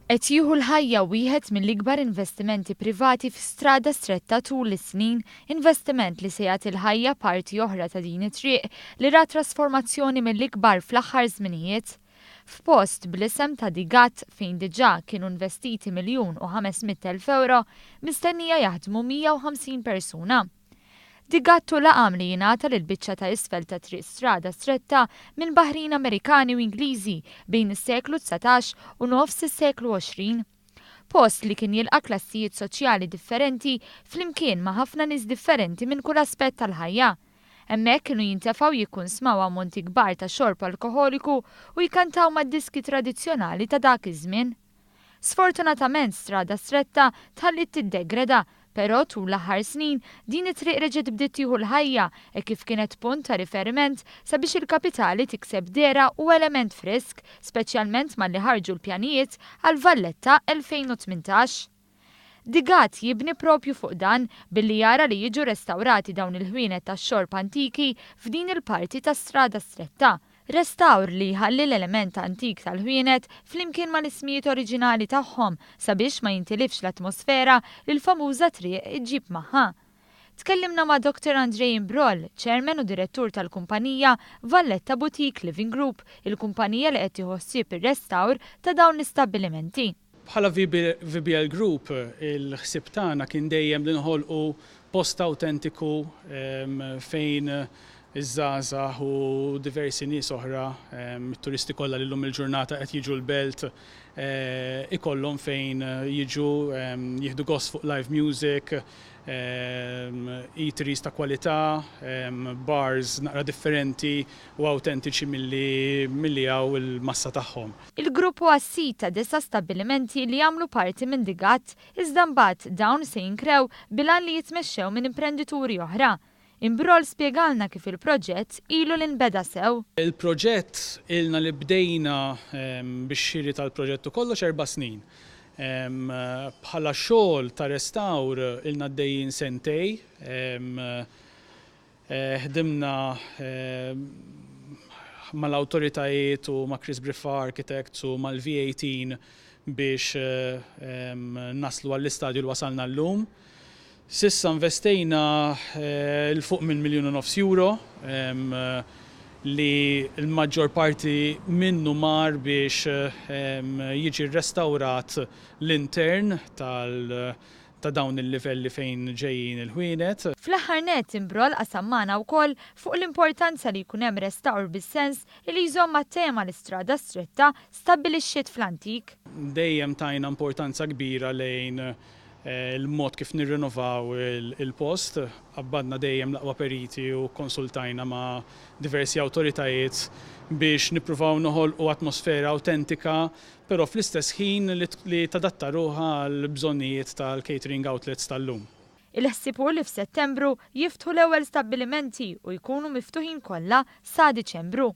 Qed jieħu l-ħajja wieħed mill-ikbar investimenti privati fi strada stretta tul is-snin, investiment li se jagħti l-ħajja parti oħra ta' din it-triq li ra trasformazzjoni mill-ikbar fl-aħħar żminijiet. F'post bl-isem ta' Digat fejn diġà kienu investiti €1,500,000, mistennija jaħdmu 150 persuna. Digattu laqam li jingħata lil biċċa ta' isfel ta' triq strada stretta minn baħrin Amerikani u Ingliżi bejn is-seklu 19 u nofs is-seklu 20. Post li kien jilqa' klassijiet soċjali differenti flimkien ma' ħafna nies differenti minn kull aspett tal-ħajja. Hemmhekk kienu jintefgħu jikkonsmaw ammonti kbar ta' xorb alkoħoliku u jkantaw mad-diski tradizzjonali ta' dak iż-żmien. Sfortunatament strada stretta tħallit tiddegreda, però tul l-aħħar snin din it-triq reġgħet bdiet tieħu l-ħajja e kif kienet punt ta' riferiment sabiex il-kapitali tikseb dera u element frisk, speċjalment malli ħarġu l-pjanijiet għal Valletta 2018. Digat jibni propju fuq dan billi jara li jiġu restawrati dawn il-ħwienet tax-xorb antiki f'din il-parti ta' strada stretta. Restawr li jħalli l-element antik tal-ħwienet flimkien ma' l-ismijiet oriġinali tagħhom sabiex ma jintilifx l-atmosfera li l-famuża triq iġġib magħha. Tkellimna ma' Dr. Andrej Imbrol, chairman u direttur tal-kumpanija Valletta Boutique Living Group, il-kumpanija li qed iħossib ir-restawr ta' dawn l-istabbilimenti. Bħala VBL Group, il-ħsieb tagħna kien dejjem li nħolqu post awtentiku fejn iż-żgħażagħ u diversi nies oħra, it-turisti kollha li llum il-ġurnata qed jiġu l-belt ikollhom fejn jiġu jieħdu gost fuq live music, eateries ta' kwalità, bars naqra differenti u awtentiċi milli hawn il-massa tagħhom. Il-grupp huwa sit ta' 9 stabbilimenti li jagħmlu parti minn Digat iżda mbagħad dawn se jinkrew bilan li jitmexxew minn imprendituri oħra. Imbrol spjegalna kif il-proġett ilu li nbeda sew. Il-proġett ilna li bdejna biex xiri tal-proġett ukoll 4 snin. Bħala xogħol ta' restawr ilna għaddejjin sentej. Ħdimna mal-awtoritajiet u ma' Chris Briffa Architects u mal-V18 biex naslu għall-istadju li wasalna llum. Sissa investejna l-fuq minn €1,500,000 li l-maġġor parti minnu mar biex jiġi rrestawrat l-intern ta' dawn il-livelli fejn ġejjin il-ħwienet. Fl-aħħar nett Imbrol qasammana wkoll fuq l-importanza li jkun hemm restawr bis-sens li jżomm mat-tema l-istrada stretta stabbilixxiet fl-antik. Dejjem tajna importanza kbira lejn il-mod kif nirrinnovaw il-post, qabbadna dejjem l-aqwa periti u konsultajna ma' diversi awtoritajiet biex nippruvaw noħolqu atmosfera awtentika, però fl-istess ħin li tadatta ruħha għall bżonnijiet tal-catering outlets tal-lum. Il-ħsieb hu li f'Settembru jiftħu l-ewwel stabbilimenti u jkunu miftuħin kollha sa Diċembru.